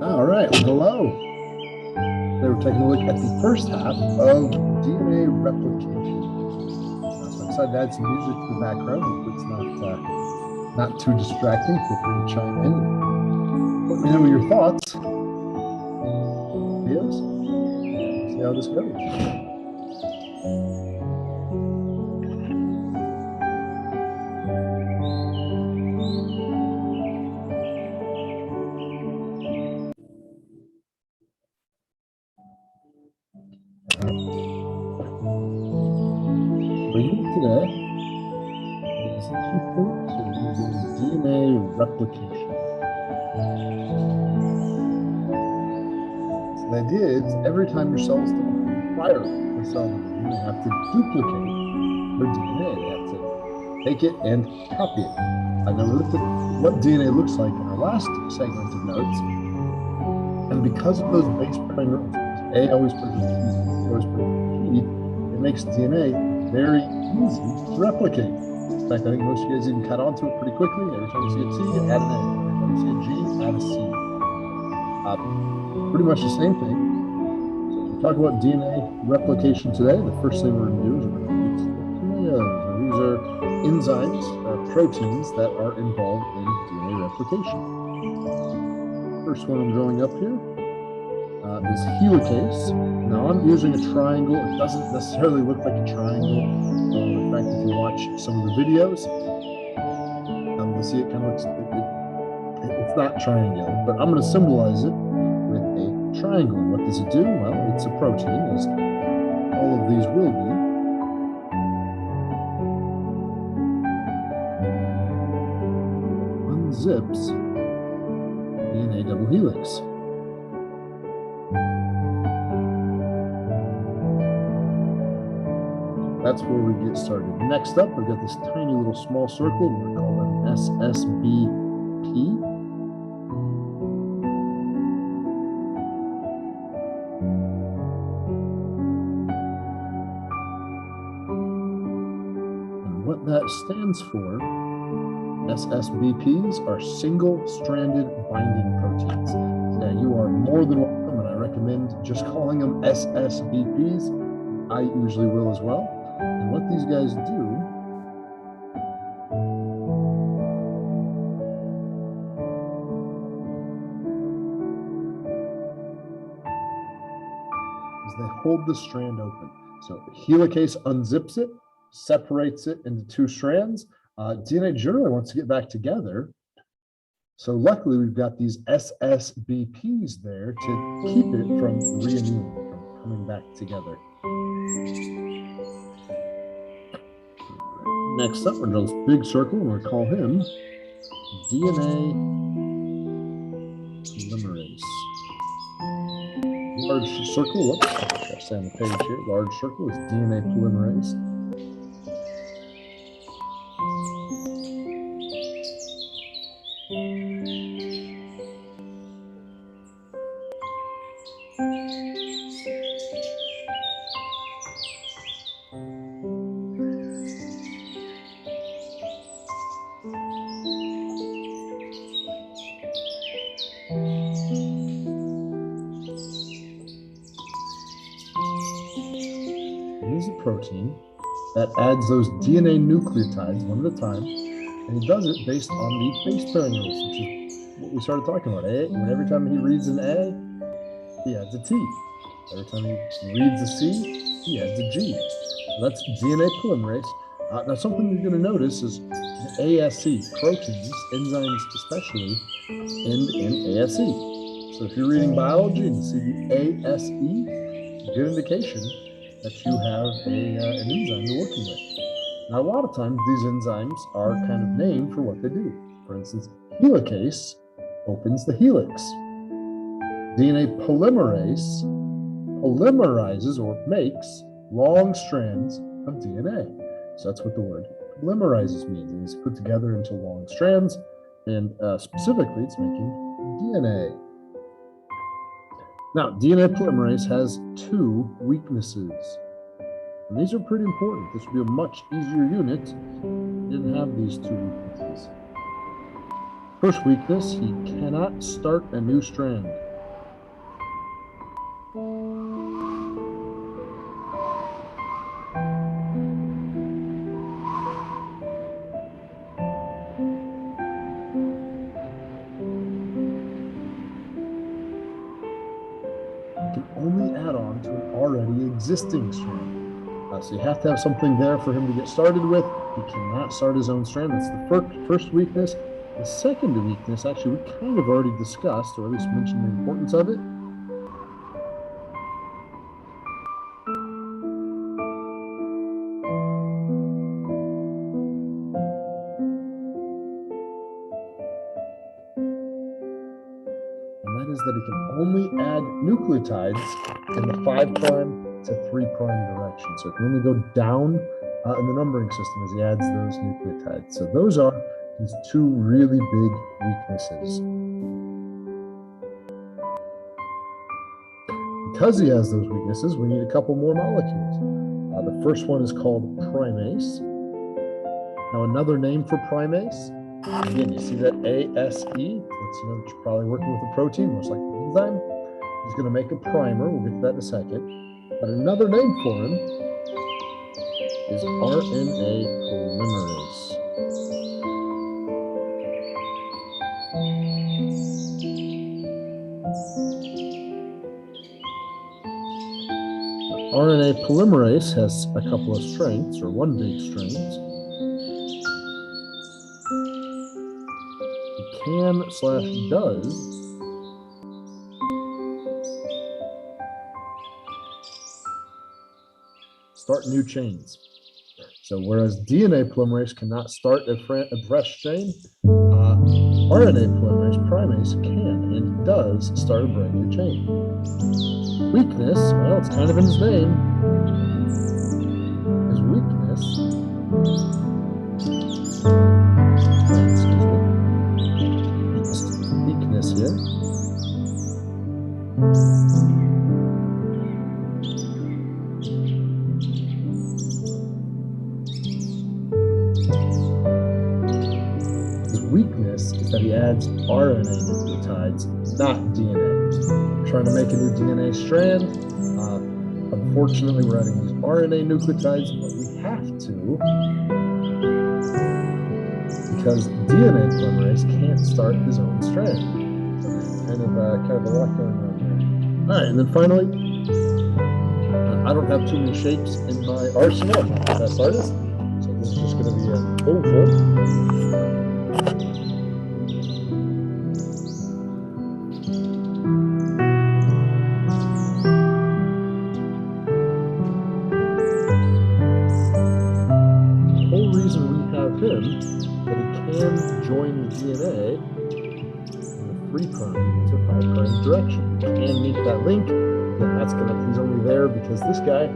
All right, well, hello. They were taking a look at the first half of DNA replication. So I decided to add some music to the background. If it's not too distracting, feel free to chime in. Let me know your thoughts. Videos. See how this goes. For you today is 2.2 DNA replication. So the idea is every time your cells fire the cell division, they have to duplicate their DNA. They have to take it and copy it. I know we looked at what DNA looks like in our last segment of notes. And because of those base pairing rules, A always puts a P, always puts a P, it makes DNA very easy to replicate. In fact, I think most of you guys even cut onto it pretty quickly. Every time you see a T, add an A. Every time you see a G, add a C. Pretty much the same thing. So as we talk about DNA replication today, the first thing we're going to do is we're going to use the kinase. These are enzymes, proteins that are involved in DNA replication. First one I'm drawing up here is helicase. Now I'm using a triangle. It doesn't necessarily look like a triangle. In fact, if you watch some of the videos, you'll see it kind of looks, it's not triangular, but I'm going to symbolize it with a triangle. And what does it do? Well, it's a protein, as all of these will be. It unzips DNA double helix. That's where we get started. Next up, I've got this tiny little small circle. We're going to call them SSBP. And what that stands for, SSBPs are single-stranded binding proteins. Now, you are more than welcome, and I recommend just calling them SSBPs. I usually will as well. And what these guys do is they hold the strand open. So the helicase unzips it, separates it into two strands. DNA generally wants to get back together. So luckily, we've got these SSBPs there to keep it from reunioning, from coming back together. Next up, we're going to draw this big circle, and we're going to call him DNA polymerase. Large circle, whoops, I'll stay on the page here. Large circle is DNA polymerase. Here's a protein that adds those DNA nucleotides one at a time, and he does it based on the base pairing rules, which is what we started talking about. Every time he reads an A, he adds a T. Every time he reads a C, he adds a G. So that's DNA polymerase. Now, something you're going to notice is ASE, proteins, enzymes especially, end in ASE. So if you're reading biology and you see the ASE, good indication that you have an enzyme you're working with. Now, a lot of times these enzymes are kind of named for what they do. For instance, helicase opens the helix. DNA polymerase polymerizes or makes long strands of DNA. So that's what the word polymerizes means. It is put together into long strands, and specifically, it's making DNA. Now, DNA polymerase has two weaknesses, and these are pretty important. This would be a much easier unit if you didn't have these two weaknesses. First weakness, he cannot start a new strand. Can only add on to an already existing strand. So you have to have something there for him to get started with. He cannot start his own strand. That's the first weakness. The second weakness, actually, we kind of already discussed, or at least mentioned the importance of it. And that is that he can only add nucleotides in the 5' to 3' direction. So it can only go down in the numbering system as he adds those nucleotides. So those are his two really big weaknesses. Because he has those weaknesses, we need a couple more molecules. The first one is called primase. Now, another name for primase, again, you see that ASE, lets you know that you're probably working with a protein, most likely an enzyme. He's going to make a primer. We'll get to that in a second. But another name for him is RNA polymerase. RNA polymerase has a couple of strengths, or one big strength. It can/does start new chains. So whereas DNA polymerase cannot start a fresh chain, RNA polymerase primase can and does start a brand new chain. Weakness, well, it's kind of in his name. His weakness, weakness here. His weakness is that he adds RNA nucleotides, not DNA. Trying to make a new DNA strand. Unfortunately, we're adding these RNA nucleotides, but we have to because DNA polymerase can't start his own strand. Kind of a lot going on there. All right, and then finally, I don't have too many shapes in my arsenal. I'm not the best artist, so this is just going to be an oval. Him that he can join the DNA in the 3' to 5' direction. He can make that link, then that's gonna, he's only there because this guy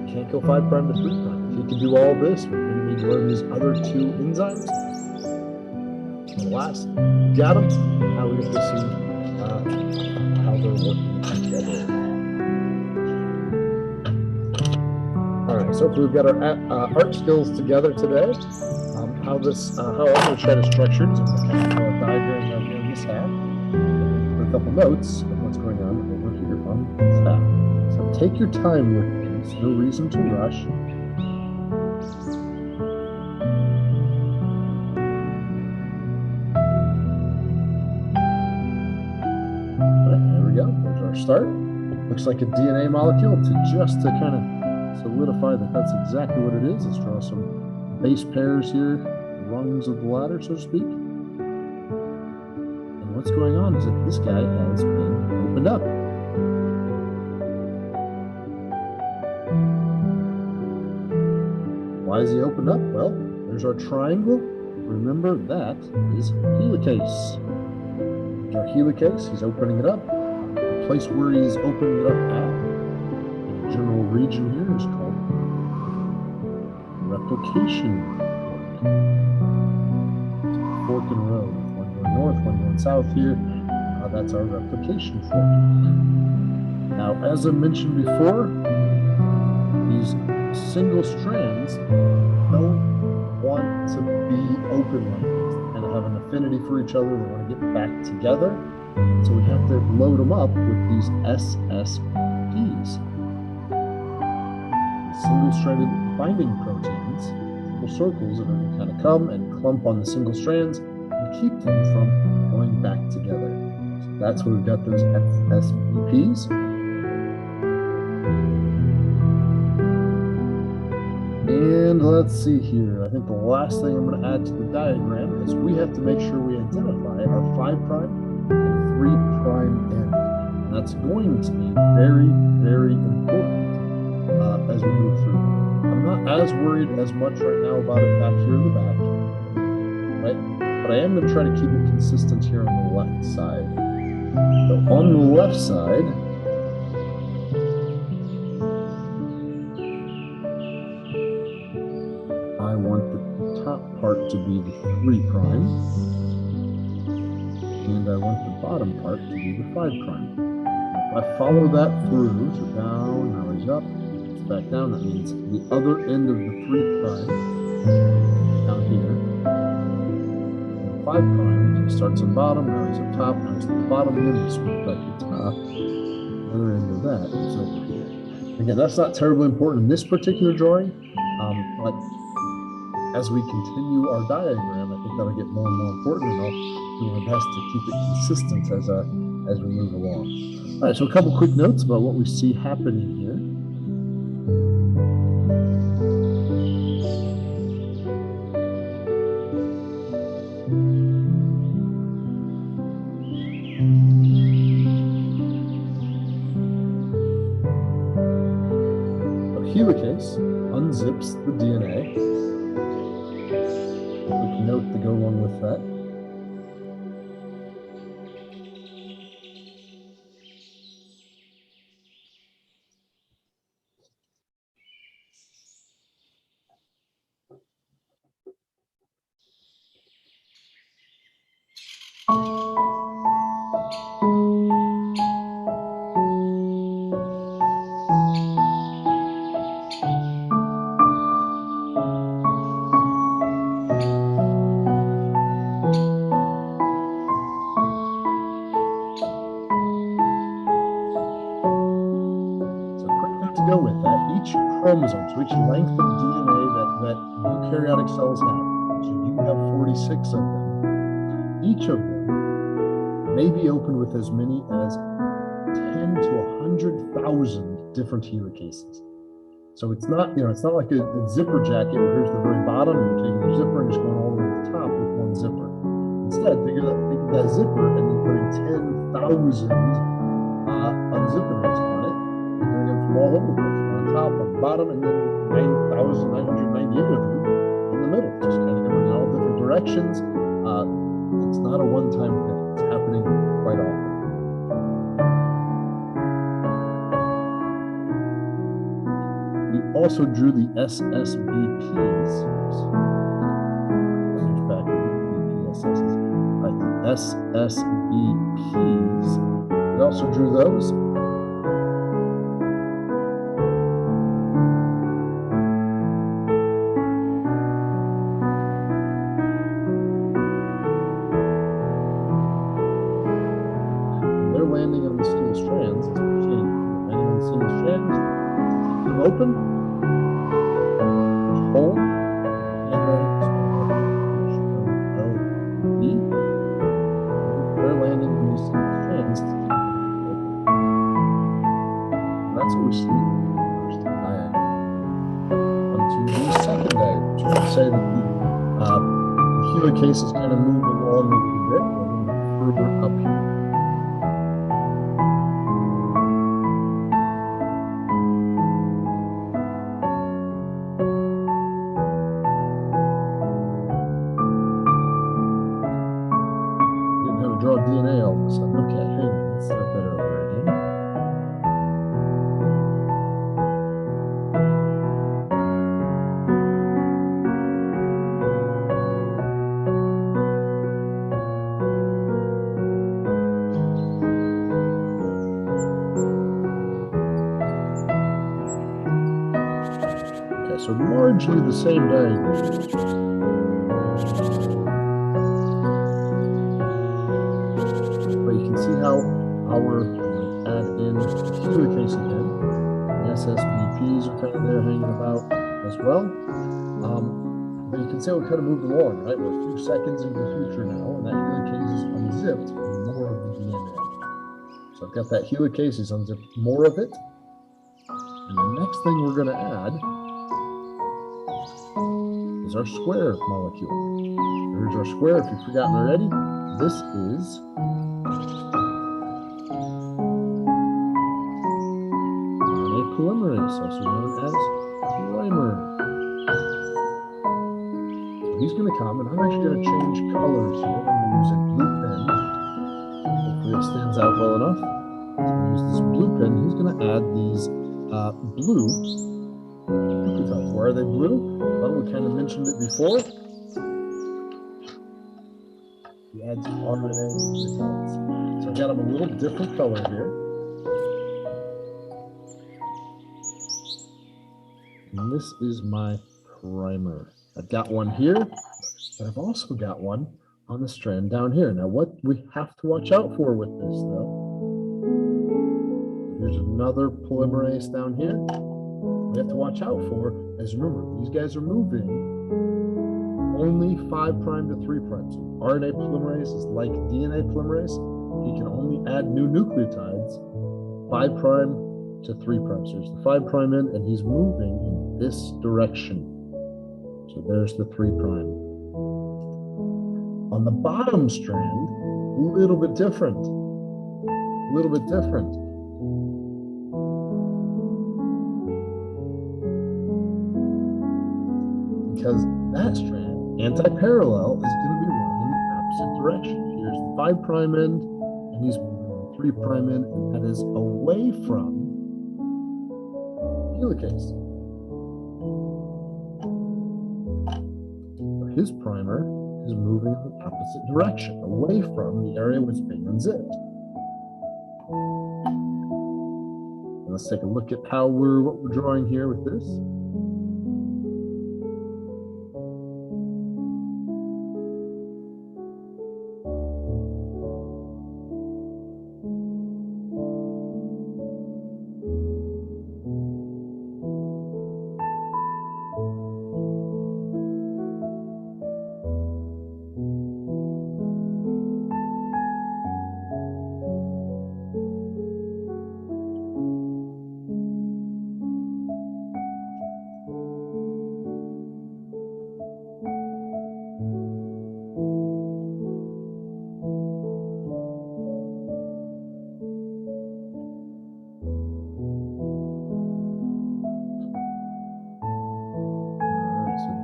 can't go 5' to 3'. If he can do all this, we're gonna need to learn these other two enzymes. And last, got them. Now we get to see how they're working together. All right, so we've got our art skills together today. How I'm going to try to structure it is I'm going to kind of draw a diagram down here in this half. Put a couple notes of what's going on over here on this half. So take your time with it. There's no reason to rush. All right, there we go. There's our start. Looks like a DNA molecule. To kind of solidify that that's exactly what it is. Let's draw some base pairs here, rungs of the ladder, so to speak. And what's going on is that this guy has been opened up. Why is he opened up? Well, there's our triangle. Remember, that is helicase. There's our helicase. He's opening it up. The place where he's opening it up at, in the general region here, is called replication fork in a row. One going north, one going south here. That's our replication fork. Now, as I mentioned before, these single strands don't want to be open like this. They kind of have an affinity for each other. They want to get back together. So we have to load them up with these SSPs, single-stranded binding proteins, little circles that are going to kind of come and clump on the single strands and keep them from going back together. So that's where we've got those SSBPs. And let's see here. I think the last thing I'm going to add to the diagram is we have to make sure we identify our 5' and 3' end. And that's going to be very, very important as we move through. I'm not as worried as much right now about it back here in the back, right? But I am going to try to keep it consistent here on the left side. So on the left side, I want the top part to be the 3', and I want the bottom part to be the 5'. If I follow that through, so down, now he's up, it's back down, that means the other end of the 3' down here. And the 5', he starts on bottom, now he's up top, now he's at the bottom again, he swings back to the top. The other end of that is over here. Again, that's not terribly important in this particular drawing, but as we continue our diagram, I think that'll get more and more important, and I'll do my best to keep it consistent as we move along. All right, so a couple quick notes about what we see happening here. A helicase unzips the DNA. Quick note to go along with that. Go with that, each chromosome, so each length of DNA that eukaryotic cells have, so you have 46 of them, each of them may be opened with as many as 10 to 100,000 different helicases. So it's not, it's not like a zipper jacket where here's the very bottom and you're taking your zipper and just going all the way to the top with one zipper. Instead, think of that zipper and then putting 10,000 unzippers on it. Doing them from all over the place, on top, on the bottom, and then 9,998 of them in the middle, just kind of going in all different directions. It's not a one-time thing. It's happening quite often. We also drew the SSBPs. Back to the BPSSs. Right, the SSBPs. We also drew those. Landing on the single strands, as we're seeing, landing on the single strands, keep them open, hold, and then LD. They're landing on these single strands to keep them open. And that's what we see in the first diagram. Onto the second diagram. So we say that the helicase is kind of moving along a little bit, a little bit further up here. Draw DNA all of a sudden. Okay, hang on. Let's start that over again. Okay, so largely the same diagram. see how our add in helicase again. The SSVPs are kind of there hanging about as well. But you can see how we kind of moved along, right? We're a few seconds into the future now, and that helicase is unzipped more of the DNA. So I've got that helicase is unzipped more of it. And the next thing we're going to add is our square molecule. There's our square. If you've forgotten already, this is RNA polymerase, also known as primer. So he's going to come, and I'm actually going to change colors here. I'm going to use a blue pen. Hopefully it stands out well enough. So I'm going to use this blue pen. He's going to add these blue nucleotides. Why are they blue? Well, we kind of mentioned it before. He adds RNA nucleotides. So I've got them a little different color here. And this is my primer. I've got one here, but I've also got one on the strand down here. Now, what we have to watch out for with this, though, here's another polymerase down here. We have to watch out for, as remember, these guys are moving only 5' to 3'. So RNA polymerase is like DNA polymerase. He can only add new nucleotides 5' to 3'. So there's the 5' end, and he's moving in this direction. So there's the 3'. On the bottom strand, a little bit different. A little bit different. Because that strand, anti-parallel, is going to be running in the opposite direction. Here's the 5' end, and he's moving the 3' end, and that is away from the helicase. His primer is moving in the opposite direction, away from the area where it's being unzipped. And let's take a look at what we're drawing here with this.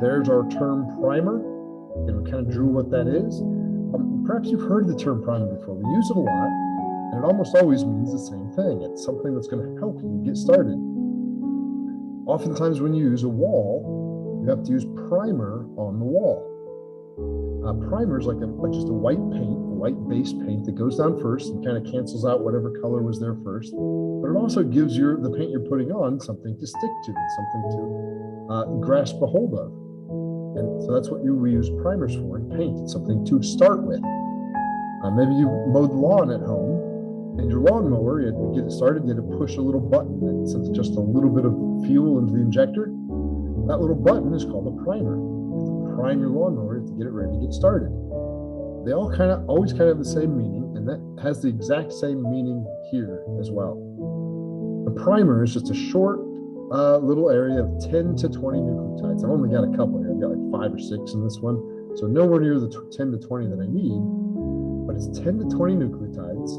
There's our term primer, and we kind of drew what that is. Perhaps you've heard the term primer before. We use it a lot, and it almost always means the same thing. It's something that's going to help you get started. Oftentimes when you use a wall, you have to use primer on the wall. Primer is like just a white paint, a white base paint that goes down first and kind of cancels out whatever color was there first. But it also gives the paint you're putting on something to stick to, and something to grasp a hold of. And so that's what we use primers for in paint. It's something to start with. Maybe you mowed the lawn at home, and your lawnmower, you had to get it started, you had to push a little button that sends just a little bit of fuel into the injector. That little button is called a primer. You have to prime your lawnmower to get it ready to get started. They all always have the same meaning, and that has the exact same meaning here as well. The primer is just a short little area of 10 to 20 nucleotides. I've only got a couple here. I've got like 5 or 6 in this one. So nowhere near the 10 to 20 that I need, but it's 10 to 20 nucleotides,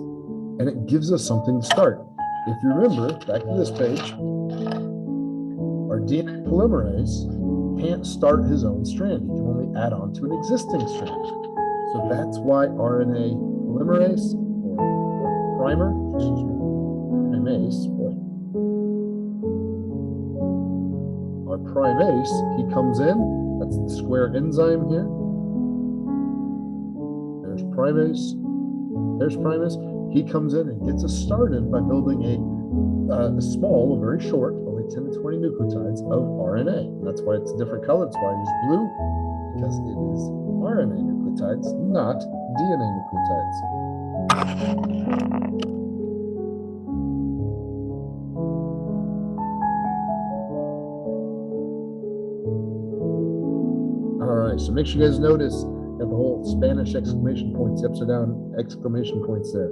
and it gives us something to start. If you remember, back to this page, our DNA polymerase can't start his own strand. He can only add on to an existing strand. So that's why RNA polymerase, or primer, primase, our primase, he comes in, that's the square enzyme here. There's primase, there's primase. He comes in and gets us started by building a small, very short, only 10 to 20 nucleotides of RNA. And that's why it's a different color. That's why I use blue, because it is RNA nucleotides, not DNA nucleotides. All right, so make sure you guys notice got the whole Spanish exclamation points, the upside down exclamation points there.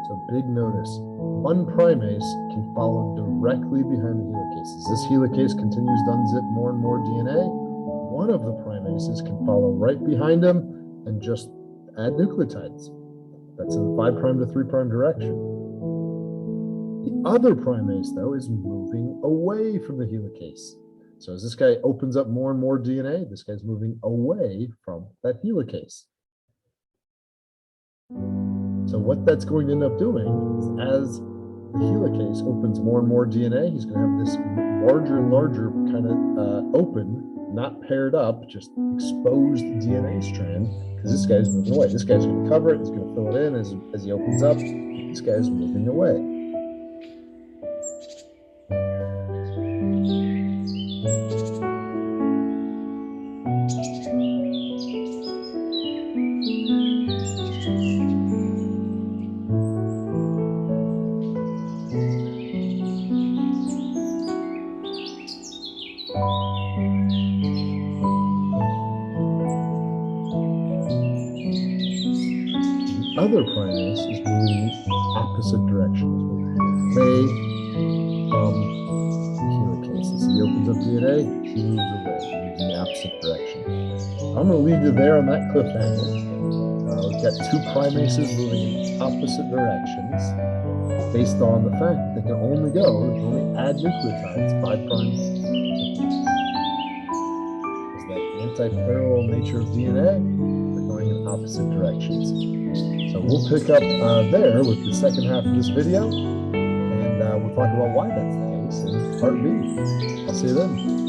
So big notice, one primase can follow directly behind the helicase. As this helicase continues to unzip more and more DNA, one of the primases can follow right behind him and just add nucleotides. That's in the 5' to 3' direction. The other primase, though, is moving away from the helicase. So as this guy opens up more and more DNA, this guy's moving away from that helicase. So what that's going to end up doing is as the helicase opens more and more DNA, he's going to have this larger and larger kind of open, not paired up, just exposed DNA strand, because this guy's moving away. This guy's going to cover it, he's going to fill it in as he opens up. This guy's moving away. Other primase is moving in the opposite direction, is moving away from the helicase. As he opens up DNA, he moves away, he moves in the opposite direction. I'm going to leave you there on that cliffhanger. We've got two primases moving in opposite directions based on the fact that they can only add nucleotides 5' because that anti-parallel nature of DNA, they're going in opposite directions. So we'll pick up there with the second half of this video, and we'll talk about why that's the case in part B. I'll see you then.